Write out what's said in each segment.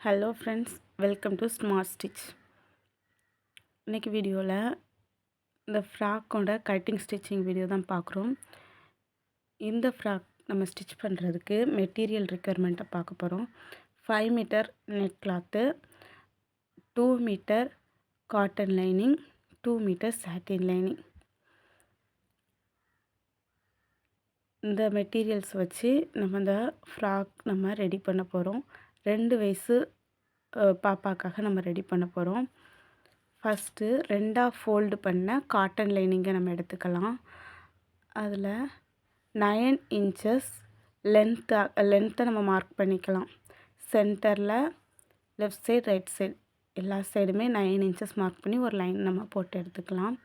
Hello friends, welcome to smart stitch. இன்றைக்கி வீடியோவில் இந்த ஃப்ராக்கோட கட்டிங் ஸ்டிச்சிங் வீடியோ தான் பார்க்குறோம். இந்த ஃப்ராக் நம்ம ஸ்டிச் பண்ணுறதுக்கு மெட்டீரியல் ரெக்குயர்மெண்ட்டை பார்க்க போகிறோம். 5 meter net cloth, 2 meter cotton lining, 2 meter satin lining. இந்த மெட்டீரியல்ஸ் வச்சு இந்த ஃப்ராக் நம்ம ரெடி பண்ண போகிறோம். 2 வயசு பாப்பாக்காக நம்ம ரெடி பண்ண போகிறோம். ஃபஸ்ட்டு 2ஆக ஃபோல்டு பண்ண காட்டன் லைனிங்கை நம்ம எடுத்துக்கலாம். அதில் 9 இன்ச்சஸ் லென்த்தை நம்ம மார்க் பண்ணிக்கலாம். சென்டரில் லெஃப்ட் சைடு ரைட் சைடு எல்லா சைடுமே 9 இன்ச்சஸ் மார்க் பண்ணி ஒரு லைன் நம்ம போட்டு எடுத்துக்கலாம்.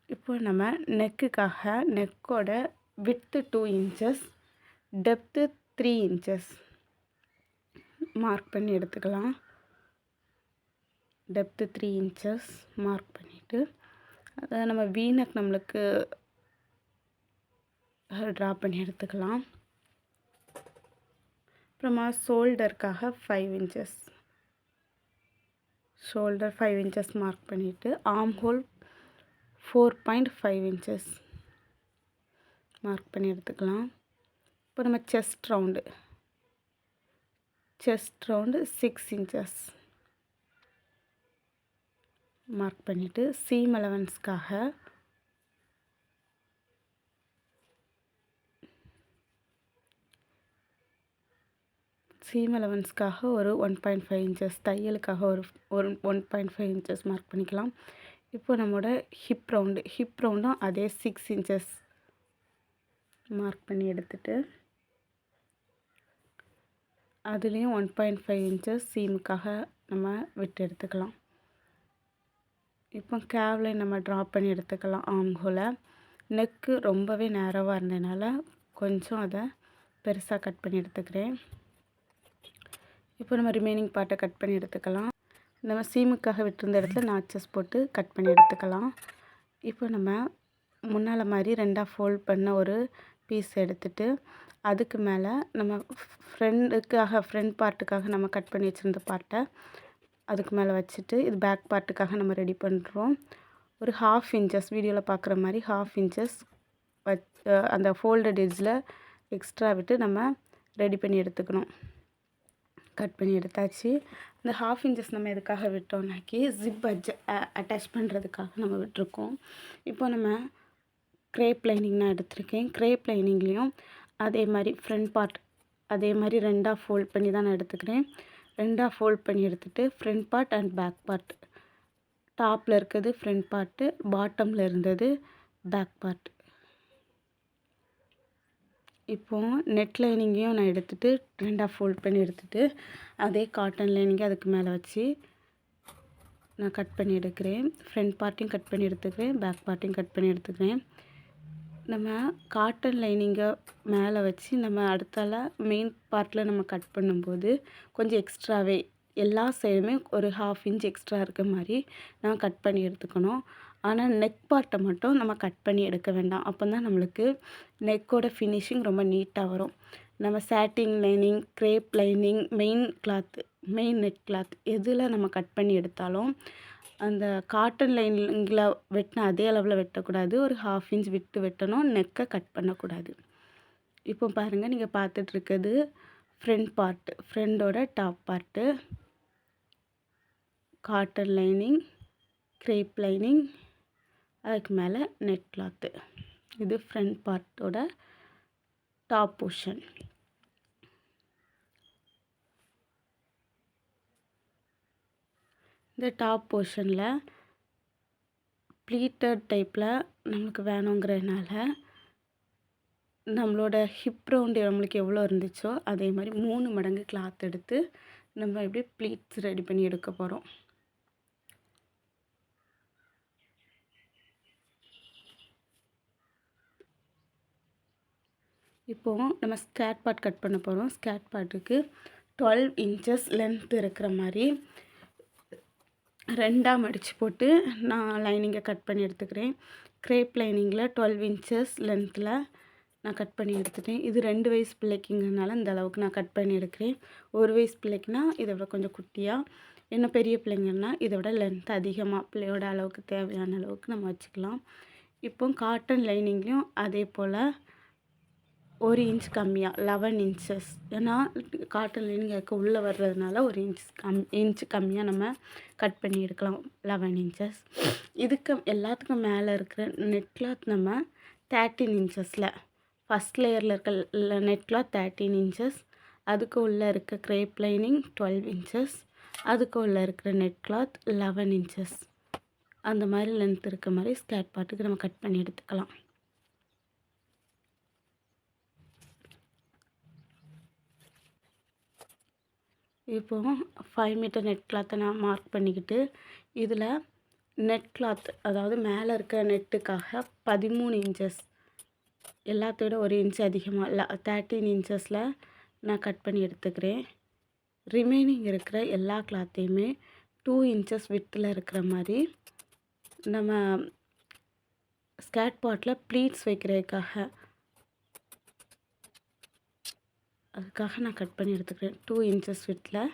இப்போ நம்ம நெக்குக்காக நெக்கோட width 2 inches, depth 3 inches mark பண்ணி எடுத்துக்கலாம். டெப்த்து 3 இன்ச்சஸ் மார்க் பண்ணிவிட்டு அதை நம்ம வீனக் நம்மளுக்கு ட்ரா பண்ணி எடுத்துக்கலாம். அப்புறமா ஷோல்டருக்காக 5 இன்ச்சஸ், ஷோல்டர் 5 இன்ச்சஸ் மார்க் பண்ணிவிட்டு ஆர்ம் ஹோல் 4.5 இன்ச்சஸ் மார்க் பண்ணி எடுத்துக்கலாம். இப்போ நம்ம செஸ்ட் ரவுண்டு 6 இன்ச்சஸ் மார்க் பண்ணிவிட்டு சீம் அலவன்ஸ்க்காக ஒரு 1.5 இன்ச்சஸ், தையலுக்காக ஒரு 1.5 இன்ச்சஸ் மார்க் பண்ணிக்கலாம். இப்போ நம்மளோட ஹிப் ரவுண்டும் அதே 6 இன்ச்சஸ் மார்க் பண்ணி எடுத்துட்டு அதுலேயும் 1.5 இன்ச்சஸ் சீமுக்காக நம்ம விட்டு எடுத்துக்கலாம். இப்போ கேவ்லைன் நம்ம ட்ரா பண்ணி எடுத்துக்கலாம். ஆர்ம் ஹோலை நெக்கு ரொம்பவே நேரவாக இருந்ததுனால கொஞ்சம் அதை பெருசாக கட் பண்ணி எடுத்துக்கிறேன். இப்போ நம்ம ரிமைனிங் பார்ட்டை கட் பண்ணி எடுத்துக்கலாம். நம்ம சீமுக்காக விட்டுருந்த இடத்துல நாச்சஸ் போட்டு கட் பண்ணி எடுத்துக்கலாம். இப்போ நம்ம முன்னால் மாதிரி 2ஆக ஃபோல்ட் பண்ண ஒரு பீஸ் எடுத்துட்டு அதுக்கு மேலே நம்ம ஃப்ரண்ட் பார்ட்டுக்காக நம்ம கட் பண்ணி வச்சுருந்த பார்ட்டை அதுக்கு மேலே வச்சுட்டு இது பேக் பார்ட்டுக்காக நம்ம ரெடி பண்ணுறோம். ஒரு 1/2 இன்ச்சஸ் வீடியோவில் பார்க்குற மாதிரி 1/2 இன்ச்சஸ் அந்த ஃபோல்டட் எட்ஜில் எக்ஸ்ட்ரா விட்டு நம்ம ரெடி பண்ணி எடுத்துக்கணும். கட் பண்ணி எடுத்தாச்சு. இந்த 1/2 இன்ச்சஸ் நம்ம எதுக்காக விட்டோம்னாக்கி ஜிப் அட்டாச் பண்ணுறதுக்காக நம்ம விட்டுருக்கோம். இப்போ நம்ம க்ரேப் லைனிங் நான் எடுத்திருக்கேன். க்ரேப் லைனிங்லேயும் அதே மாதிரி ஃப்ரண்ட் பார்ட் அதே மாதிரி 2ஆக ஃபோல்ட் பண்ணி தான் நான் எடுத்துக்கிறேன். 2ஆக ஃபோல்ட் பண்ணி எடுத்துகிட்டு front part and back part, டாப்பில் இருக்கிறது ஃப்ரண்ட் பார்ட்டு, பாட்டமில் இருந்தது பேக் பார்ட். இப்போது நெட் லைனிங்கையும் நான் எடுத்துகிட்டு 2ஆக ஃபோல்ட் பண்ணி எடுத்துகிட்டு அதே காட்டன் லைனிங்கை அதுக்கு மேலே வச்சு நான் கட் பண்ணி எடுக்கிறேன். ஃப்ரண்ட் பார்ட்டையும் கட் பண்ணி எடுத்துக்கிறேன், பேக் பார்ட்டையும் கட் பண்ணி எடுத்துக்கிறேன். நம்ம காட்டன் லைனிங்கை மேலே வச்சு நம்ம அடுத்தால மெயின் பார்ட்டில் நம்ம கட் பண்ணும்போது கொஞ்சம் எக்ஸ்ட்ராவே எல்லா சைடுமே ஒரு 1/2 இன்ச் எக்ஸ்ட்ரா இருக்க மாதிரி நான் கட் பண்ணி எடுத்துக்கணும். ஆனால் நெக் பார்ட்டை மட்டும் நம்ம கட் பண்ணி எடுக்க வேண்டாம். அப்போ தான் நம்மளுக்கு நெக்கோட ஃபினிஷிங் ரொம்ப நீட்டாக வரும். நம்ம satin lining, crepe lining, main net cloth எதில் நம்ம கட் பண்ணி எடுத்தாலும் அந்த காட்டன் லைனிங்கில் வெட்டின அதே அளவில் வெட்டக்கூடாது. ஒரு 1/2 இன்ச் விட்டு வெட்டணும். நெக்கை கட் பண்ணக்கூடாது. இப்போ பாருங்கள், நீங்கள் பார்த்துட்ருக்கிறது ஃப்ரண்ட் பார்ட்டு, ஃப்ரண்டோட top part, cotton lining, crepe lining, அதுக்கு மேலே நெட் கிளாத்து. இது ஃப்ரண்ட் பார்ட்டோட டாப் போர்ஷன். இந்த டாப் போர்ஷனில் ப்ளீட்டட் டைப்பில் நம்மளுக்கு வேணுங்கிறதுனால நம்மளோட ஹிப் ரவுண்டு நம்மளுக்கு எவ்வளோ இருந்துச்சோ அதே மாதிரி 3 மடங்கு கிளாத் எடுத்து நம்ம இப்படி ப்ளீட்ஸ் ரெடி பண்ணி எடுக்க போகிறோம். இப்போது நம்ம ஸ்கேட் பார்ட் கட் பண்ண போகிறோம். ஸ்கேட் பார்ட்டுக்கு 12 இன்ச்சஸ் லென்த் இருக்கிற மாதிரி 2ஆக மடித்து போட்டு நான் லைனிங்கை கட் பண்ணி எடுத்துக்கிறேன். க்ரேப் லைனிங்கில் 12 இன்ச்சஸ் லென்த்தில் நான் கட் பண்ணி எடுத்துட்டேன். இது 2 வயசு பிள்ளைக்குங்கிறனால இந்த அளவுக்கு நான் கட் பண்ணி எடுக்கிறேன். 1 வயசு பிள்ளைக்குனா இதை விட கொஞ்சம் குட்டியாக, இன்னும் பெரிய பிள்ளைங்கன்னா இதை விட லென்த் அதிகமாக பிள்ளையோட அளவுக்கு தேவையான அளவுக்கு நம்ம வச்சுக்கலாம். இப்போ காட்டன் லைனிங்லேயும் அதே போல் 1 இன்ச் கம்மியாக 11 இன்ச்சஸ், ஏன்னா காட்டன் லைனிங் அதுக்கு உள்ளே வர்றதுனால 1 இன்ச் கம்மியாக நம்ம கட் பண்ணி எடுக்கலாம் 11 இன்ச்சஸ். இதுக்கு எல்லாத்துக்கும் மேலே இருக்கிற நெட் கிளாத் நம்ம 13 இன்ச்சஸில், ஃபஸ்ட் லேயரில் இருக்க நெட் கிளாத் 13 இன்ச்சஸ், அதுக்கு உள்ளே இருக்க க்ரேப் லைனிங் 12 இன்ச்சஸ், அதுக்கு உள்ளே இருக்கிற நெட் கிளாத் 11 இன்ச்சஸ், அந்த மாதிரி லென்த் இருக்க மாதிரி ஸ்கேட் பார்ட்டுக்கு நம்ம கட் பண்ணி எடுத்துக்கலாம். இப்போ 5 மீட்டர் நெட் கிளாத்தை நான் மார்க் பண்ணிக்கிட்டு, இதில் நெட் கிளாத் அதாவது மேலே இருக்கிற நெட்டுக்காக 13 இன்ச்சஸ், எல்லாத்தோட 1 இன்ச் அதிகமாக 13 இன்ச்சஸில் நான் கட் பண்ணி எடுத்துக்கிறேன். ரிமைனிங் இருக்கிற எல்லா கிளாத்தையுமே 2 இன்ச்சஸ் வித்தில் இருக்கிற மாதிரி நம்ம ஸ்கேட் பார்ட்டில் ப்ளீட்ஸ் வைக்கிறதுக்காக அதுக்காக நான் கட் பண்ணி எடுத்துக்கிறேன். 2 இன்ச்சஸ் வித்தில்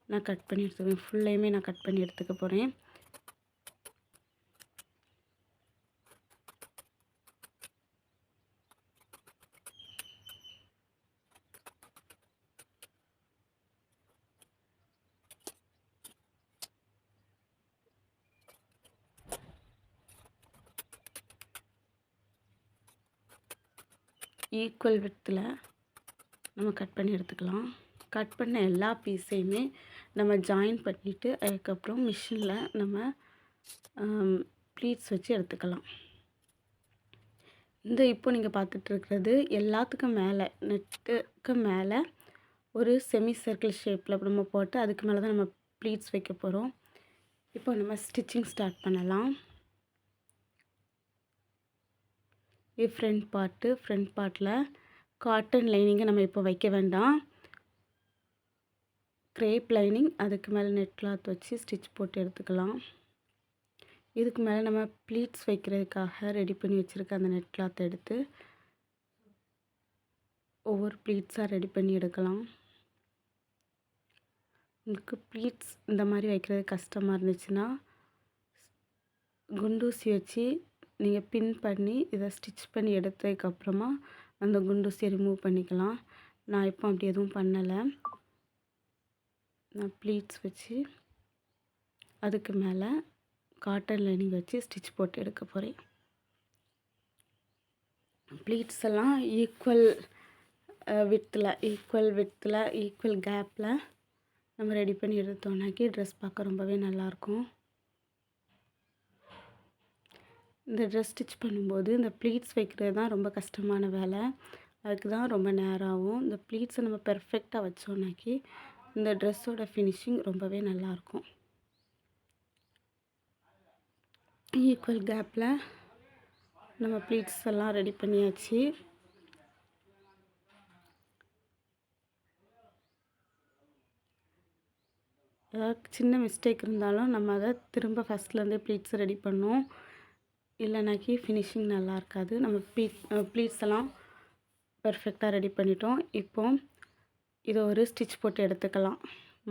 நான் கட் பண்ணி எடுத்துக்கிறேன். ஃபுல்லையுமே நான் கட் பண்ணி எடுத்துக்க போகிறேன். ஈக்குவல் வித்தில் நம்ம கட் பண்ணி எடுத்துக்கலாம். கட் பண்ண எல்லா பீஸையுமே நம்ம ஜாயின் பண்ணிவிட்டு அதுக்கப்புறம் மிஷினில் நம்ம ப்ளீட்ஸ் வச்சு எடுத்துக்கலாம். இந்த இப்போ நீங்கள் பார்த்துட்ருக்கிறது எல்லாத்துக்கும் மேலே நெட்டுக்கு மேலே ஒரு செமி சர்க்கிள் ஷேப்பில் நம்ம போட்டு அதுக்கு மேலே தான் நம்ம ப்ளீட்ஸ் வைக்க போகிறோம். இப்போ நம்ம ஸ்டிச்சிங் ஸ்டார்ட் பண்ணலாம். இது ஃப்ரண்ட் பார்ட்டில் காட்டன் லைனிங்கை நம்ம இப்போ வைக்க வேண்டாம். க்ரேப் லைனிங், அதுக்கு மேலே நெட் கிளாத் வச்சு ஸ்டிச் போட்டு எடுத்துக்கலாம். இதுக்கு மேலே நம்ம ப்ளீட்ஸ் வைக்கிறதுக்காக ரெடி பண்ணி வச்சுருக்க அந்த நெட் கிளாத் எடுத்து ஒவ்வொரு ப்ளீட்ஸாக ரெடி பண்ணி எடுக்கலாம். உங்களுக்கு ப்ளீட்ஸ் இந்த மாதிரி வைக்கிறது கஷ்டமாக இருந்துச்சுன்னா குண்டூசி வச்சு நீங்கள் பின் பண்ணி இதை ஸ்டிச் பண்ணி எடுத்ததுக்கப்புறமா அந்த குண்டூசியை ரிமூவ் பண்ணிக்கலாம். நான் இப்போ அப்படி எதுவும் பண்ணலை. நான் ப்ளீட்ஸ் வச்சு அதுக்கு மேலே காட்டன் லைனிங் வச்சு ஸ்டிச் போட்டு எடுக்க போகிறேன். ப்ளீட்ஸ் எல்லாம் ஈக்குவல் வித்தில் ஈக்குவல் கேப்பில் நம்ம ரெடி பண்ணி எடுத்தோம்னாக்கி ட்ரெஸ் பார்க்க ரொம்பவே நல்லாயிருக்கும். இந்த ட்ரெஸ் ஸ்டிச் பண்ணும்போது இந்த ப்ளீட்ஸ் வைக்கிறது தான் ரொம்ப கஷ்டமான வேலை. அதுக்கு தான் ரொம்ப நேரம் ஆகும். இந்த ப்ளீட்ஸை நம்ம பெர்ஃபெக்டாக வச்சோம்னாக்கி இந்த ட்ரெஸ்ஸோட ஃபினிஷிங் ரொம்பவே நல்லாயிருக்கும். ஈக்குவல் கேப்பில் நம்ம ப்ளீட்ஸ் எல்லாம் ரெடி பண்ணியாச்சு. ஏதாவது சின்ன மிஸ்டேக் இருந்தாலும் நம்ம அதை திரும்ப ஃபஸ்ட்லேருந்தே ப்ளீட்ஸ் ரெடி பண்ணோம், இல்லைனாக்கி ஃபினிஷிங் நல்லா இருக்காது. நம்ம ப்ளீட்ஸ் எல்லாம் பெர்ஃபெக்டாக ரெடி பண்ணிட்டோம். இப்போ இதை ஒரு ஸ்டிச் போட்டு எடுத்துக்கலாம்.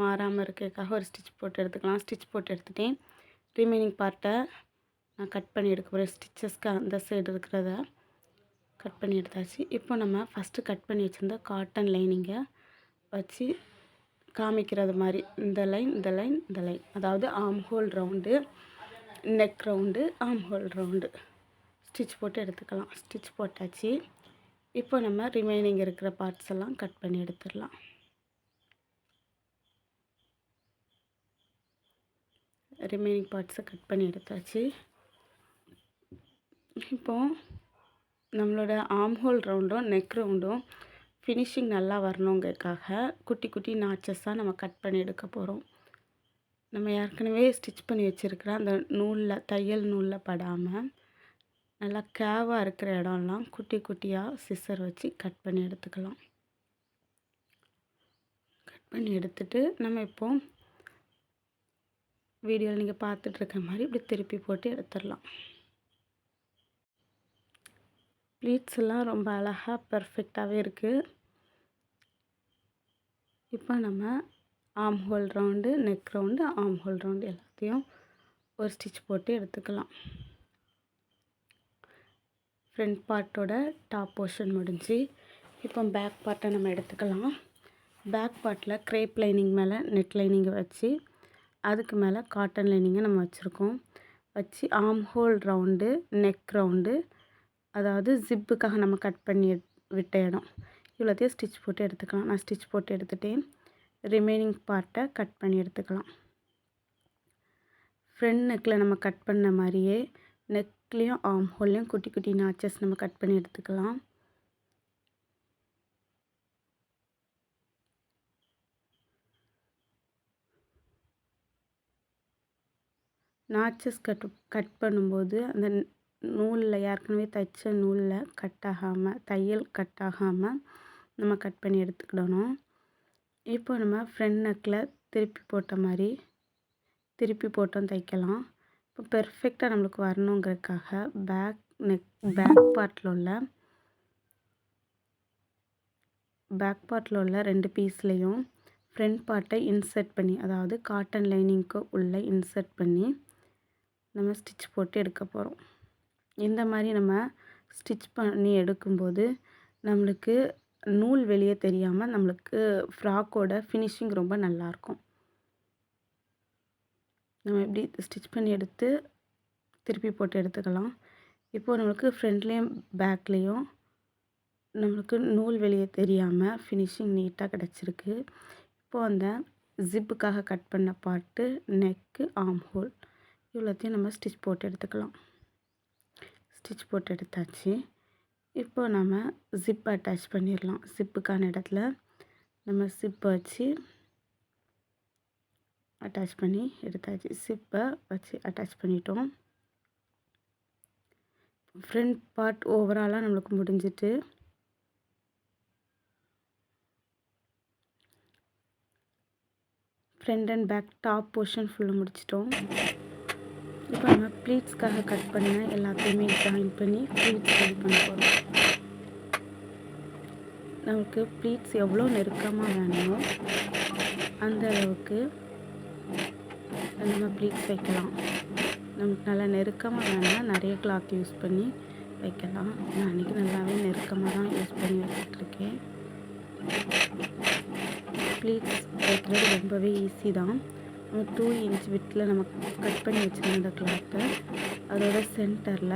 மாறாமல் இருக்கிறதுக்காக ஒரு ஸ்டிச் போட்டு எடுத்துக்கலாம். ஸ்டிச் போட்டு எடுத்துட்டேன். ரிமைனிங் பார்ட்டை நான் கட் பண்ணி எடுக்க போகிறேன். ஸ்டிச்சஸ்க்கு அந்த சைடு இருக்கிறத கட் பண்ணி எடுத்தாச்சு. இப்போ நம்ம ஃபஸ்ட்டு கட் பண்ணி வச்சுருந்த காட்டன் லைனிங்கை வச்சு காமிக்கிறது மாதிரி இந்த லைன், அதாவது arm whole round, neck round, arm whole round stitch போட்டு எடுத்துக்கலாம். ஸ்டிச் போட்டாச்சு. இப்போ நம்ம ரிமைனிங் இருக்கிற பார்ட்ஸ் எல்லாம் கட் பண்ணி எடுத்துடலாம். ரிமைனிங் பார்ட்ஸை கட் பண்ணி எடுத்தாச்சு. இப்போது நம்மளோட ஆர்ம் ஹோல் ரவுண்டும் நெக் ரவுண்டும் ஃபினிஷிங் நல்லா வரணுங்கிறதுக்காக குட்டி குட்டி நாச்சஸாக நம்ம கட் பண்ணி எடுக்க போகிறோம். நம்ம ஏற்கனவே ஸ்டிச் பண்ணி வச்சுருக்கிற அந்த நூலில், தையல் நூலில் படாமல் நல்லா கேவாக இருக்கிற இடம்லாம் குட்டி குட்டியாக சிசர் வச்சு கட் பண்ணி எடுத்துக்கலாம். கட் பண்ணி எடுத்துட்டு நம்ம இப்போ வீடியோவில் நீங்கள் பார்த்துட்ருக்க மாதிரி இப்படி திருப்பி போட்டு எடுத்துடலாம். ப்ளீட்ஸ் எல்லாம் ரொம்ப அழகாக பெர்ஃபெக்டாகவே இருக்குது. இப்போ நம்ம arm whole round, neck round, arm whole round எல்லாத்தையும் ஒரு ஸ்டிச் போட்டு எடுத்துக்கலாம். ஃப்ரண்ட் பார்ட்டோட டாப் போர்ஷன் முடிஞ்சு இப்போ பேக் பார்ட்டை நம்ம எடுத்துக்கலாம். பேக் பார்ட்டில் க்ரேப் லைனிங் மேலே நெட் லைனிங்கை வச்சு அதுக்கு மேலே காட்டன் லைனிங்கை நம்ம வச்சுருக்கோம். வச்சு arm whole round, neck round, அதாவது ஜிப்புக்காக நம்ம கட் பண்ணி விட்ட இடம் இவ்வளோத்தையும் ஸ்டிச் போட்டு எடுத்துக்கலாம். நான் ஸ்டிச் போட்டு எடுத்துகிட்டேன். ரிமைனிங் பார்ட்டை கட் பண்ணி எடுத்துக்கலாம். ஃப்ரண்ட் நெக்கில் நம்ம கட் பண்ண மாதிரியே நெக்லேயும் ஆர்ம் ஹோல்லையும் குட்டி குட்டி நாச்சஸ் நம்ம கட் பண்ணி எடுத்துக்கலாம். நாச்சஸ் கட் பண்ணும்போது அந்த நூலில் ஏற்கனவே தைச்ச நூலில் கட் ஆகாமல், தையல் கட் ஆகாமல் நம்ம கட் பண்ணி எடுத்துக்கிடணும். இப்போ நம்ம ஃப்ரண்ட் நெக்கில் திருப்பி போட்ட மாதிரி திருப்பி போட்டோம் தைக்கலாம். இப்போ பெர்ஃபெக்டாக நம்மளுக்கு வரணுங்கிறதுக்காக பேக் பார்ட்டில் உள்ள 2 பீஸ்லேயும் ஃப்ரண்ட் பார்ட்டை இன்சர்ட் பண்ணி, அதாவது காட்டன் லைனிங்க்கு உள்ளே இன்சர்ட் பண்ணி நம்ம ஸ்டிச் போட்டு எடுக்க போகிறோம். இந்த மாதிரி நம்ம ஸ்டிச் பண்ணி எடுக்கும்போது நம்மளுக்கு நூல் வெளியே தெரியாமல் நம்மளுக்கு ஃப்ராக்கோட ஃபினிஷிங் ரொம்ப நல்லாயிருக்கும். நம்ம எப்படி ஸ்டிச் பண்ணி எடுத்து திருப்பி போட்டு எடுத்துக்கலாம். இப்போது நம்மளுக்கு ஃப்ரண்ட்லேயும் பேக்லேயும் நம்மளுக்கு நூல் வெளியே தெரியாமல் ஃபினிஷிங் நீட்டாக கிடச்சிருக்கு. இப்போது அந்த ஜிப்புக்காக கட் பண்ண பார்ட்டு, நெக்கு, ஆர்ம் ஹோல் இவ்வளோத்தையும் நம்ம ஸ்டிச் போட்டு எடுத்துக்கலாம். ஸ்டிச் போட்டு எடுத்தாச்சு. இப்போ நம்ம ஜிப் அட்டாச் பண்ணிடலாம். ஜிப்புக்கான இடத்துல நம்ம ஜிப்பை வச்சு அட்டாச் பண்ணி எடுத்தாச்சு. ஜிப்பை வச்சு அட்டாச் பண்ணிட்டோம். ஃப்ரண்ட் பார்ட் ஓவராலாக நம்மளுக்கு முடிஞ்சிட்டு front and back top portion ஃபுல்லாக முடிச்சிட்டோம். இப்போ நம்ம ப்ளீட்ஸ்க்காக கட் பண்ண எல்லாத்தையுமே ஜாயின் பண்ணி ப்ளீட்ஸ் ரெடி பண்ண போகிறோம். நமக்கு ப்ளீட்ஸ் எவ்வளோ நெருக்கமாக வேணுமோ அந்த அளவுக்கு நம்ம ப்ளீட்ஸ் வைக்கலாம். நமக்கு நல்லா நெருக்கமாக வேணும்னா நிறைய கிளாத் யூஸ் பண்ணி வைக்கலாம். நான் அன்றைக்கி நல்லாவே நெருக்கமாக தான் யூஸ் பண்ணி வச்சிட்ருக்கேன். ப்ளீட்ஸ் வைக்கிறது ரொம்பவே ஈஸி தான். நம்ம 2 இன்ச் விட்டில் நம்ம கட் பண்ணி வச்சுருந்த கிளாத்தை அதோட சென்டரில்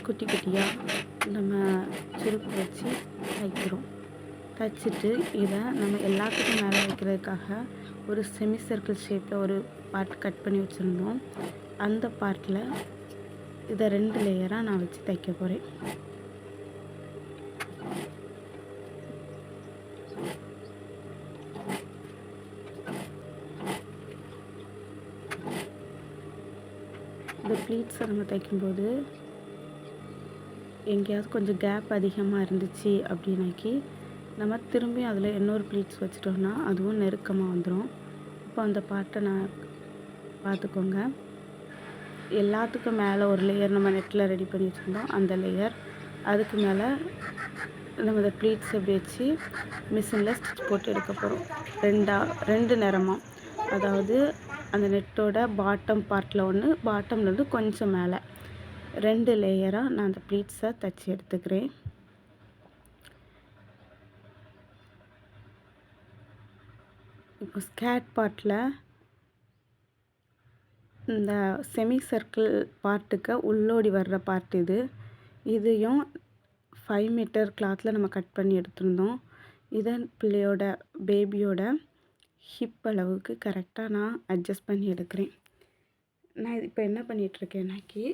குட்டி குட்டியாக நம்ம சுருக்கு வச்சு தைக்கிறோம். தைச்சிட்டு இதை நம்ம எல்லாத்துக்கும் மேலே வைக்கிறதுக்காக ஒரு செமி சர்க்கிள் ஷேப்பில் ஒரு பார்ட் கட் பண்ணி வச்சுருந்தோம். அந்த பார்ட்டில் இதை 2 லேயராக நான் வச்சு தைக்க போகிறேன். இந்த ப்ளீட்ஸை நம்ம தைக்கும்போது எங்கேயாவது கொஞ்சம் கேப் அதிகமாக இருந்துச்சு அப்படின்னாக்கி நம்ம திரும்பி அதில் இன்னொரு ப்ளீட்ஸ் வச்சிட்டோம்னா அதுவும் நெருக்கமாக வந்துடும். இப்போ அந்த பார்ட்டை நான் பார்த்துக்கோங்க. எல்லாத்துக்கும் மேலே ஒரு லேயர் நம்ம நெட்டில் ரெடி பண்ணி வச்சுருந்தோம். அந்த லேயர் அதுக்கு மேலே நம்ம இந்த ப்ளீட்ஸ் எப்படி வச்சு மிஷினில் ஸ்டிச் போட்டு எடுக்க போகிறோம். 2 நிறமாக, அதாவது அந்த நெட்டோட பாட்டம் பார்ட்டில் ஒன்று, பாட்டம்லேருந்து கொஞ்சம் மேலே 2 லேயராக நான் அந்த ப்ளீட்ஸை தைச்சி எடுத்துக்கிறேன். இப்போ ஸ்கேட் பார்ட்டில் இந்த செமி சர்க்கிள் பார்ட்டுக்கு உள்ளோடி வர்ற பார்ட் இதையும் 5 மீட்டர் கிளாத்தில் நம்ம கட் பண்ணி எடுத்திருந்தோம். இதை பேபியோட ஹிப் அளவுக்கு கரெக்டாக நான் அட்ஜஸ்ட் பண்ணி எடுக்கிறேன். நான் இப்போ என்ன பண்ணிகிட்ருக்கேன்னாக்கி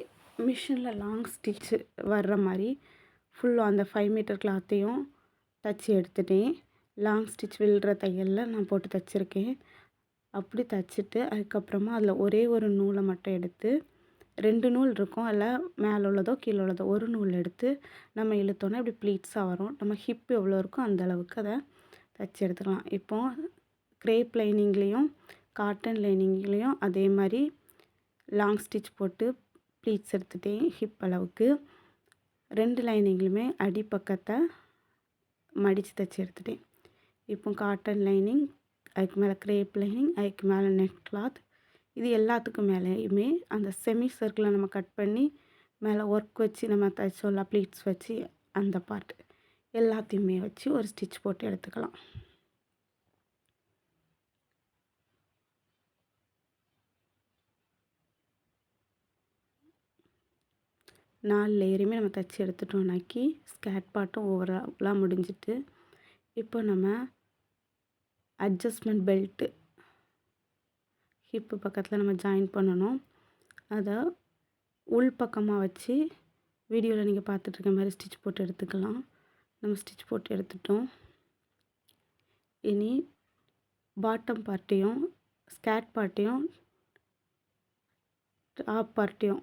மிஷினில் லாங் ஸ்டிச்சு வர்ற மாதிரி ஃபுல்லாக அந்த 5 மீட்டர் கிளாத்தையும் தைச்சி எடுத்துட்டேன். லாங் ஸ்டிச் விழுற தையலில் நான் போட்டு தைச்சிருக்கேன். அப்படி தைச்சிட்டு அதுக்கப்புறமா அதில் ஒரே ஒரு நூலை மட்டும் எடுத்து 2 நூல் இருக்கும், அதில் மேலே உள்ளதோ கீழே உள்ளதோ ஒரு நூல் எடுத்து நம்ம இழுத்தோன்னா இப்படி ப்ளீட்ஸாக வரும். நம்ம ஹிப் எவ்வளோ இருக்கோ அந்த அளவுக்கு அதை தைச்சி எடுத்துக்கலாம். இப்போது க்ரேப் லைனிங்லேயும் காட்டன் லைனிங்லேயும் அதே மாதிரி லாங் ஸ்டிச் போட்டு ப்ளீட்ஸ் எடுத்துட்டேன் ஹிப் அளவுக்கு. 2 லைனிங்லையுமே அடிப்பக்கத்தை மடித்து தைச்சி எடுத்துட்டேன். இப்போ காட்டன் லைனிங், அதுக்கு மேலே க்ரேப் லைனிங், அதுக்கு மேலே நெட் கிளாத், இது எல்லாத்துக்கும் மேலேயுமே அந்த செமி சர்க்கிளை நம்ம கட் பண்ணி மேலே ஒர்க் வச்சு நம்ம தைச்சோம்ல ப்ளீட்ஸ் வச்சு அந்த பார்ட் எல்லாத்தையுமே வச்சு ஒரு ஸ்டிச் போட்டு எடுத்துக்கலாம். நாலு லேயரையுமே நம்ம தைச்சி எடுத்துட்டோம்னாக்கி ஸ்கேட் பார்ட்டும் ஓவராலாக முடிஞ்சிட்டு, இப்போ நம்ம அட்ஜஸ்ட்மெண்ட் பெல்ட்டு ஹிப்பு பக்கத்தில் நம்ம ஜாயின் பண்ணணும். அதை உள் பக்கமாக வச்சு வீடியோவில் நீங்கள் பார்த்துட்ருக்க மாதிரி ஸ்டிச் போட்டு எடுத்துக்கலாம். நம்ம ஸ்டிச் போட்டு எடுத்துட்டோம். இனி பாட்டம் பார்ட்டையும் ஸ்கேட் பார்ட்டையும் டாப் பார்ட்டையும்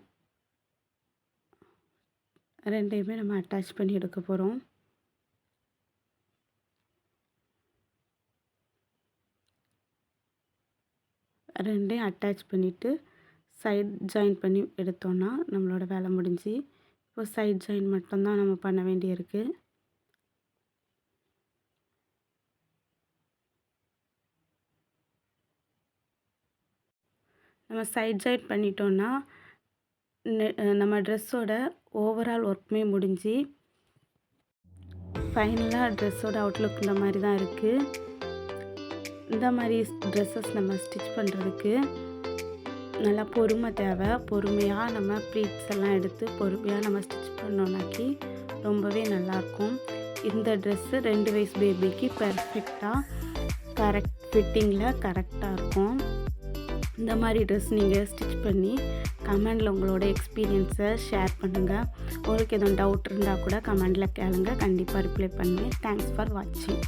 ரெண்டையுமே நம்ம அட்டாச் பண்ணி எடுக்க போகிறோம். ரெண்டையும் அட்டாச் பண்ணிவிட்டு சைட் ஜாயின் பண்ணி எடுத்தோன்னா நம்மளோட வேலை முடிஞ்சு. இப்போ சைட் ஜாயின் மட்டும்தான் நம்ம பண்ண வேண்டியிருக்கு. நம்ம சைட் ஜாயின் பண்ணிட்டோன்னா நம்ம ட்ரெஸ்ஸோட ஓவரால் ஒர்க்குமே முடிஞ்சு ஃபைனலாக ட்ரெஸ்ஸோட அவுட்லுக் இந்த மாதிரி தான் இருக்குது. இந்த மாதிரி ட்ரெஸ்ஸஸ் நம்ம ஸ்டிச் பண்ணுறதுக்கு நல்லா பொறுமை தேவை. பொறுமையாக நம்ம ப்ளீட்ஸ் எல்லாம் எடுத்து பொறுமையாக நம்ம ஸ்டிச் பண்ணோன்னாக்கி ரொம்பவே நல்லாயிருக்கும். இந்த ட்ரெஸ்ஸு 2 வயசு பேபிக்கு பெர்ஃபெக்டாக கரெக்ட் ஃபிட்டிங்கில் கரெக்டாக இருக்கும். இந்த மாதிரி ட்ரெஸ் நீங்கள் ஸ்டிச் பண்ணி கமெண்டில் உங்களோட எக்ஸ்பீரியன்ஸை ஷேர் பண்ணுங்கள். உங்களுக்கு எதுவும் டவுட் இருந்தால் கூட கமெண்டில் கேளுங்க, கண்டிப்பாக ரிப்ளை பண்ணுவேன். தேங்க்ஸ் ஃபார் வாட்சிங்.